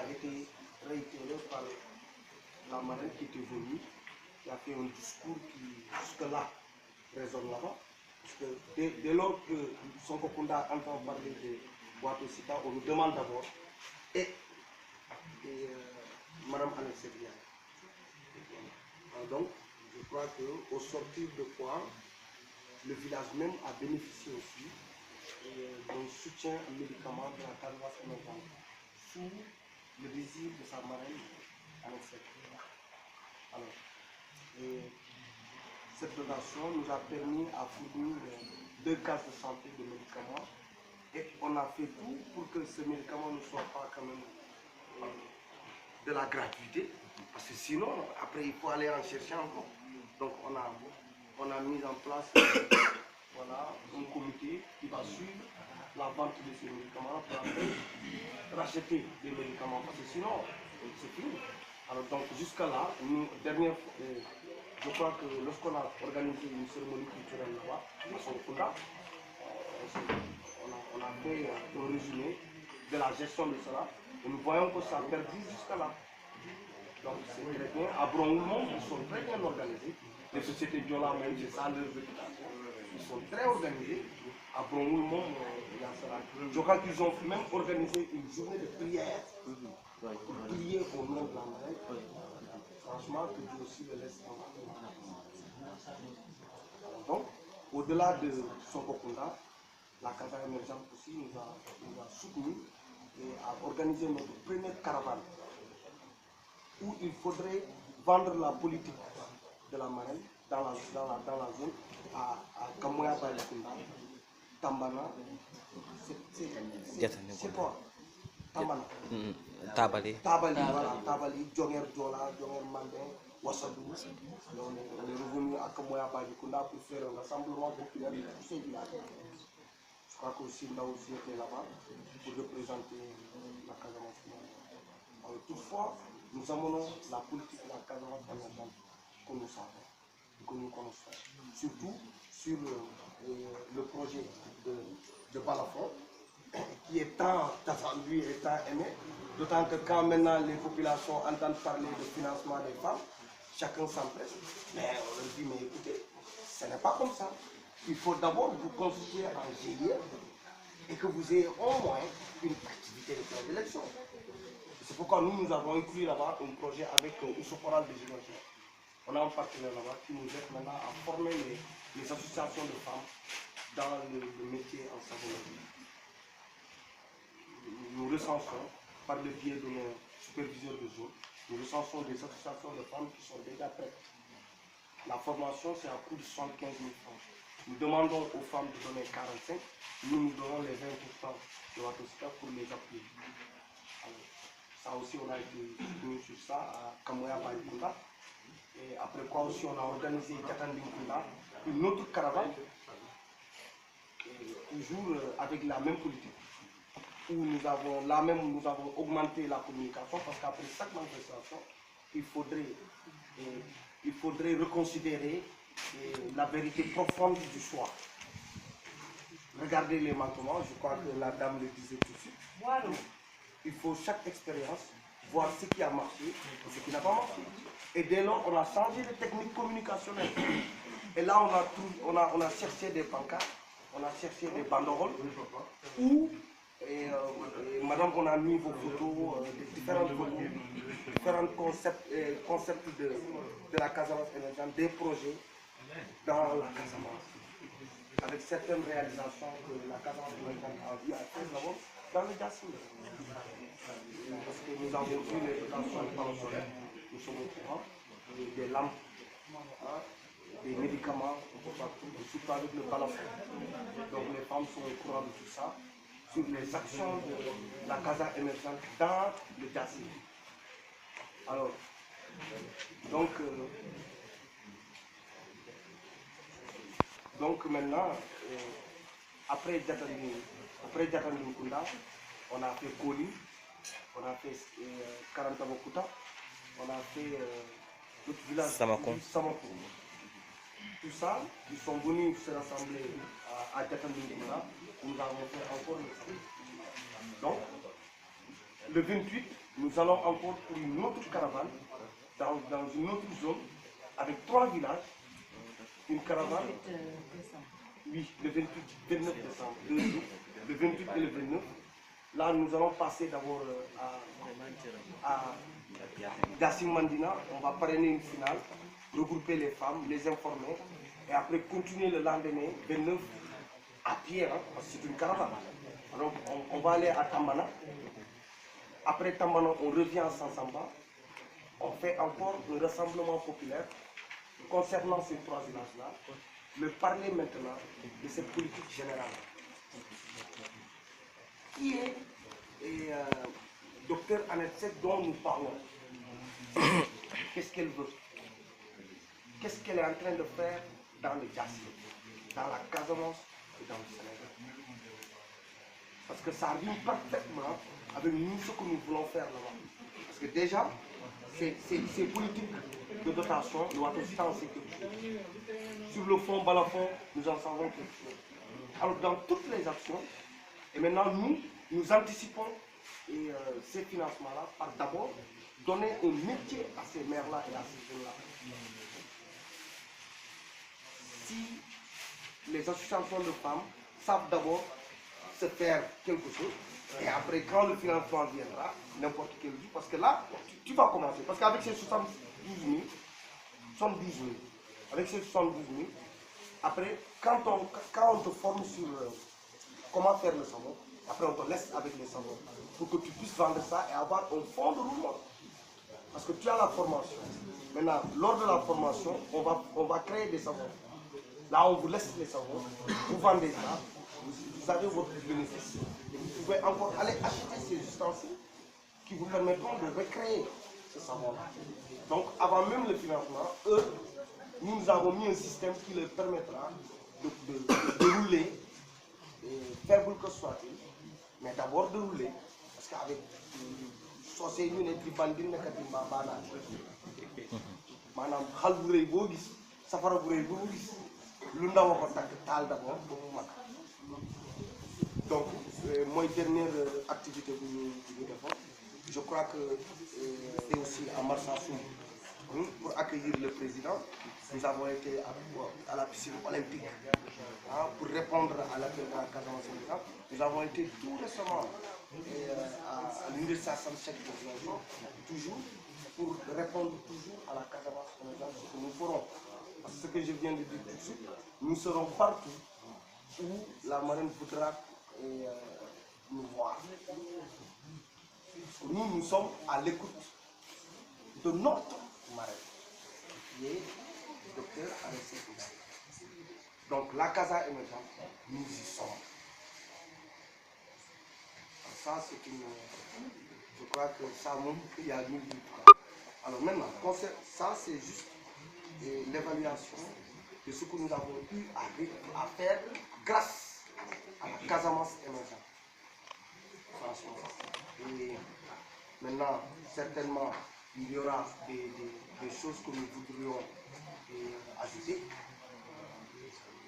a été réitéré par la marraine qui était venue, qui a fait un discours qui jusque-là résonne là-bas. Parce que dès lors que Sonko Kunda entend parler de Wato Sita, on nous demande d'abord et Madame Anne Sévilla. Donc, je crois qu'au sortir de quoi, le village même a bénéficié aussi d'un soutien en médicaments de la Casamance émergente sous le désir de sa marraine Anne Sévilla. Alors, cette donation nous a permis à fournir 2 cases de santé de médicaments et on a fait tout pour que ces médicaments ne soient pas quand même de la gratuité, parce que sinon, après, il faut aller en chercher encore. Donc, on a mis en place voilà, un comité qui va suivre la vente de ces médicaments pour après racheter des médicaments, parce que sinon, c'est fini. Alors, donc, jusqu'à là, nous, je crois que lorsqu'on a organisé une cérémonie culturelle là-bas, à Sonokunda, on a fait un résumé de la gestion de cela. Et nous voyons que ça perdure jusqu'à là. Donc c'est très bien. À Brongoumont, ils sont très bien organisés. Les sociétés Diola même, c'est ça leur réputation. Ils sont très organisés. À Brongoumont, il y a cela. Je crois qu'ils ont même organisé une journée de prière pour prier au nom de la marraine. Franchement, que Dieu aussi le laisse en donc, au-delà de Sokokunda, la Casa émergente aussi nous a soutenus et a organisé notre première caravane où il faudrait vendre la politique de la marraine dans la zone à Kamoya Balikunda, Tambana, c'est quoi Tambana Tabali. Tabali, voilà, Tabali, Djonger Djola, Djonger Mandin, Wassadou. On est revenu à Kamoya Balikunda pour faire un rassemblement populaire de tous ces villages. Je crois qu'aussi là aussi était là-bas pour représenter la Casamance. Toutefois, nous amenons la politique de la Casamance émergente que nous savons, que nous connaissons. Surtout sur le projet de Balafon, qui est tant attendu et tant aimé, d'autant que quand maintenant les populations entendent parler de financement des femmes, chacun s'empresse. Mais on leur dit, mais écoutez, ce n'est pas comme ça. Il faut d'abord vous constituer en GIE et que vous ayez au moins une activité de prédilection. C'est pourquoi nous avons inclus là-bas un projet avec Ousokoral de Géologie. On a un partenaire là-bas qui nous aide maintenant à former les associations de femmes dans le métier en savonnerie. Nous recensons, par le biais de nos superviseurs de zone, nous recensons des associations de femmes qui sont déjà prêtes. La formation, c'est à coût de 75 000 francs. Nous demandons aux femmes de donner 45, nous donnons les 20% de la société pour les appuyer. Ça aussi, on a été soutenu sur ça à Kamoya Balikunda. Et après quoi aussi, on a organisé Djatandingunda, une autre caravane, toujours avec la même politique, où nous avons augmenté la communication, parce qu'après chaque manifestation, il faudrait reconsidérer la vérité profonde du choix. Regardez les manquements, je crois que la dame le disait tout de suite. Il faut chaque expérience voir ce qui a marché et ce qui n'a pas marché. Et dès lors, on a changé de technique communicationnelle. Et là, on a cherché des pancartes, on a cherché des banderoles où, madame, on a mis vos photos, différents concepts de la Casamance émergente, des projets dans la Casamance, avec certaines réalisations que la Casamance émergente a vu à faire d'abord dans le Jassim. Parce que nous avons vu les dotations de panneaux solaires, nous sommes au courant, des lampes, des médicaments, un peu partout, et surtout avec le balafon. Donc les femmes sont au courant de tout ça, sur les actions de la Casa émergente dans le Jassim. Alors, donc maintenant, après Djatanding Kunda, on a fait Koli, on a fait Karantamokuta, on a fait d'autres villages, Samako. Tout ça, ils sont venus se rassembler à Djatanding Kunda, nous avons fait encore le samedi. Donc, Le 28, nous allons encore pour une autre caravane dans une autre zone avec 3 villages. Une caravane. Oui, le 28, 29 décembre, 2 jours, le 28 et le 29. Là, nous allons passer d'abord à Gassim Mandina. On va parrainer une finale, regrouper les femmes, les informer et après continuer le lendemain, 29, à pied, hein, parce que c'est une caravane. Alors, on va aller à Tambana. Après Tambana, on revient à Sansamba. On fait encore un rassemblement populaire concernant ces 3 villages-là, mais parler maintenant de cette politique générale. Qui est docteur Annette Seck dont nous parlons? Qu'est-ce qu'elle veut? Qu'est-ce qu'elle est en train de faire dans le Djassi, dans la Casamance et dans le Sénégal? Parce que ça rime parfaitement avec nous ce que nous voulons faire là-bas. Parce que déjà, ces politiques de dotation doivent aussi penser quelque chose. Sur le fond, balafon, nous en savons quelque chose. Alors dans toutes les actions, et maintenant nous anticipons ces financements-là par d'abord donner un métier à ces mères-là et à ces jeunes-là. Si les associations de femmes savent d'abord se faire quelque chose, et après quand le financement viendra, n'importe quel jour, parce que là, tu vas commencer. Parce qu'avec ces 72 000, avec ces 72 000, après, quand on te forme sur comment faire le savon, après on te laisse avec les savons, pour que tu puisses vendre ça et avoir un fonds de roulement. Parce que tu as la formation. Maintenant, lors de la formation, on va créer des savons. Là, on vous laisse les savons, vous vendez ça, vous avez votre bénéfice, et vous pouvez encore aller acheter ces ustensiles qui vous permettront de recréer ce savon-là. Donc, avant même le financement, nous avons mis un système qui leur permettra de rouler, faible que soit-il, mais d'abord de rouler, parce qu'avec société ñu ne di bandine nekati mbambaanaan maanaam xal bu rëy boo gis safara bu rëy boo gis lu ndaw a ko takk taal d'abord ba mu mag. Donc mooy dernière activité bu ñu defoon. Je crois que c'est aussi à Marsassoum pour accueillir le président. Nous avons été à la piscine olympique pour répondre à l'appel de la Casamance. Nous avons été tout récemment à l'université Assane Seck toujours pour répondre toujours à la Casamance, ce que nous ferons. Parce que ce que je viens de dire tout de suite, nous serons partout où la marraine voudra nous voir. Nous sommes à l'écoute de notre marraine, qui est le docteur Annette Seck. Donc la Casa émergente, nous y sommes. Ça, c'est une... Je crois que ça montre qu'il y a 1000 buts. Alors maintenant, ça c'est juste l'évaluation de ce que nous avons eu à faire grâce à la Casamance émergente. Franchement. Et maintenant, certainement, il y aura des choses que nous voudrions ajouter,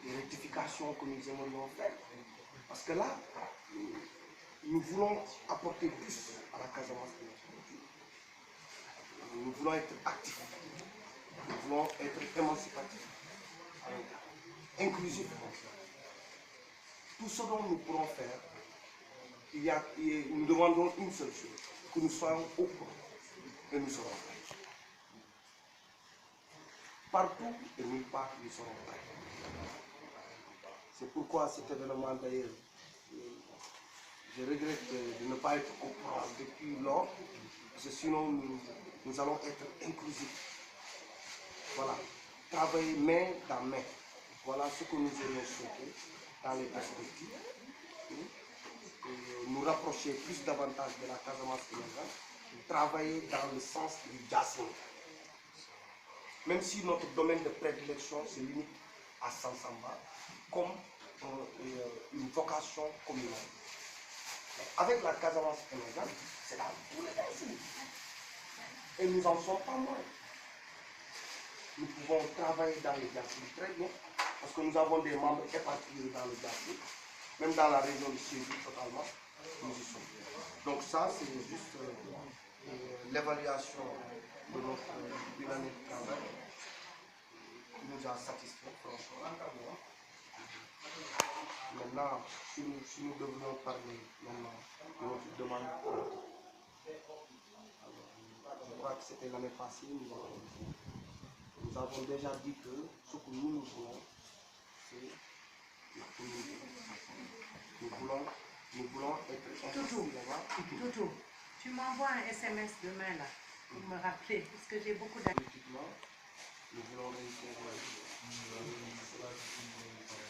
des rectifications que nous aimerions faire. Parce que là, nous voulons apporter plus à la Casamance. Nous voulons être actifs. Nous voulons être émancipatifs, inclusifs. Tout ce dont nous pourrons faire, nous demandons une seule chose, que nous soyons au courant et nous serons prêts. Partout et nulle part, nous serons prêts. C'est pourquoi cet événement d'ailleurs, je regrette de ne pas être au courant depuis lors, parce que sinon nous allons être inclusifs. Voilà, travailler main dans main. Voilà ce que nous aurions souhaité dans les perspectives. Nous rapprocher plus davantage de la Casamance émergente, travailler dans le sens du Djassi. Même si notre domaine de prédilection se limite à Sansamba, comme une vocation communale. Avec la Casamance émergente, c'est dans tous les pays. Et nous n'en sommes pas moins. Nous pouvons travailler dans le Djassi très bien, parce que nous avons des membres éparpillés dans le Djassi, même dans la région du Sud totalement, nous y sommes. Donc ça, c'est juste l'évaluation de notre une année de travail qui nous a satisfait, franchement. Maintenant, si nous devions parler maintenant de notre demande, je crois que c'était l'année passée, nous avons déjà dit que ce que nous voulons, c'est la communauté. Nous voulons être Toutou, tu m'envoies un SMS demain là, pour me rappeler, parce que j'ai beaucoup d'amis. Politiquement, nous voulons réitérer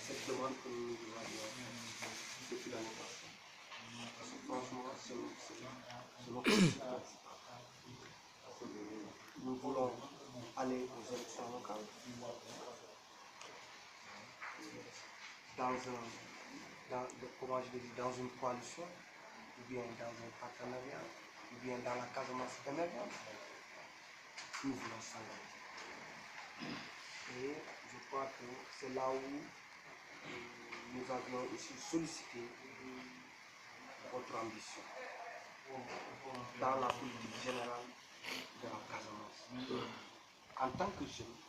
cette demande que nous avions depuis l'année passée. Parce que franchement, c'est notre principal. Nous voulons aller aux élections locales dans une coalition, ou bien dans un partenariat, ou bien dans la Casamance émergente. Nous voulons s'engager. Et je crois que c'est là où nous avions aussi sollicité votre ambition dans la politique générale de la Casamance. En tant que jeunes,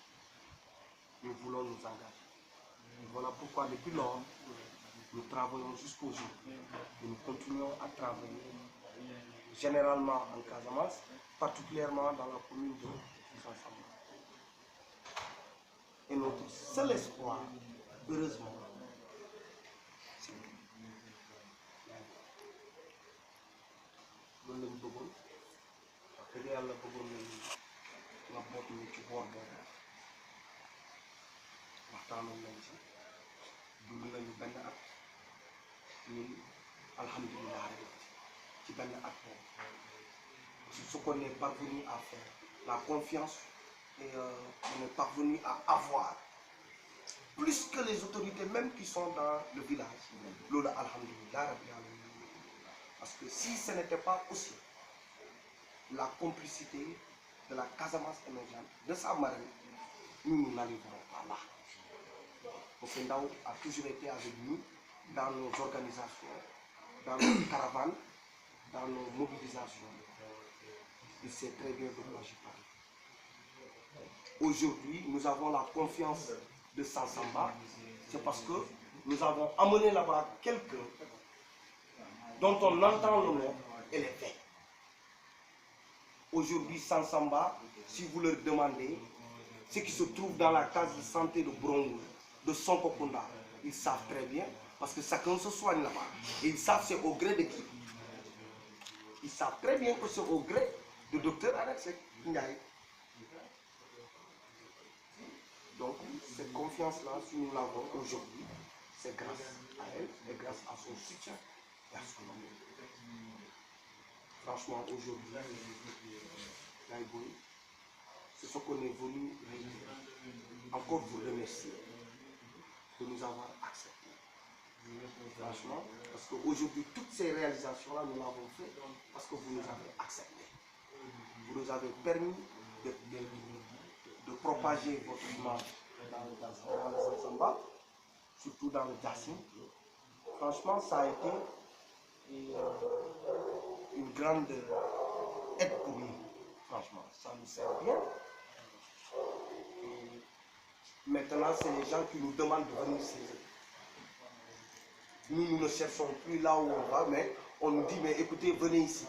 nous voulons nous engager. Et voilà pourquoi depuis lors, nous travaillons jusqu'aujourd'hui. Et nous continuons à travailler généralement en Casamance, particulièrement dans la commune de Sansamba. Et notre seul espoir, heureusement, c'est loolu lañ bëggoon wax dëgg yàlla bëggoon nañu nga boot ñu ci boor boobu waxtaanoon nañ ci dund nañu benn at ñun alhamdulilah rek ci benn at boobu ce qu'on est parvenu à faire la confiance et on est parvenu à avoir plus que les autorités même qui sont dans le village loolu alhamdulilah rabbil alamin. Parce que si ce n'était pas aussi la complicité de la Casamance émergente, de sa marraine, nous n'arriverons pas là. Monsieur Ndao a toujours été avec nous dans nos organisations, dans nos caravanes, dans nos mobilisations. Il sait très bien de quoi je parle. Aujourd'hui, nous avons la confiance de Sansamba. C'est parce que nous avons amené là-bas quelqu'un dont on entend le nom et les faits. Aujourd'hui, Sansamba, si vous leur demandez ce qui se trouve dans la case de santé de Brongo, de Sonkokunda, ils savent très bien, parce que chacun se soigne là-bas. Et ils savent c'est au gré de qui. Ils savent très bien que c'est au gré de docteur Alexis Ndiaye. Donc, cette confiance-là, si nous l'avons aujourd'hui, c'est grâce à elle et grâce à son soutien. Franchement, aujourd'hui, c'est ce qu'on est venu encore vous remercier de nous avoir acceptés. Franchement, parce qu'aujourd'hui, toutes ces réalisations-là, nous l'avons fait parce que vous nous avez acceptés. Vous nous avez permis de propager votre image dans le Sansamba, surtout dans le Jassim. Franchement, ça a été une grande aide pour nous. Franchement, ça nous sert bien. Et maintenant, c'est les gens qui nous demandent de venir saisir. Nous ne cherchons plus là où on va, mais on nous dit, mais écoutez, venez ici.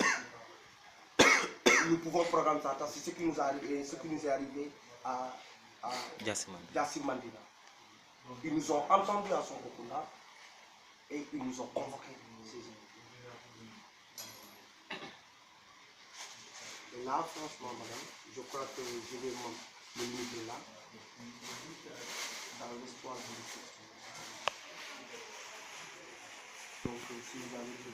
Nous pouvons programmer ça. C'est ce qui nous est arrivé à Jassim Mandina. Ils nous ont entendus à son Sonkokunda et ils nous ont convoqués. Et là, franchement, madame, je crois que je vais me limiter là, dans l'espoir de vous. Donc, si vous avez des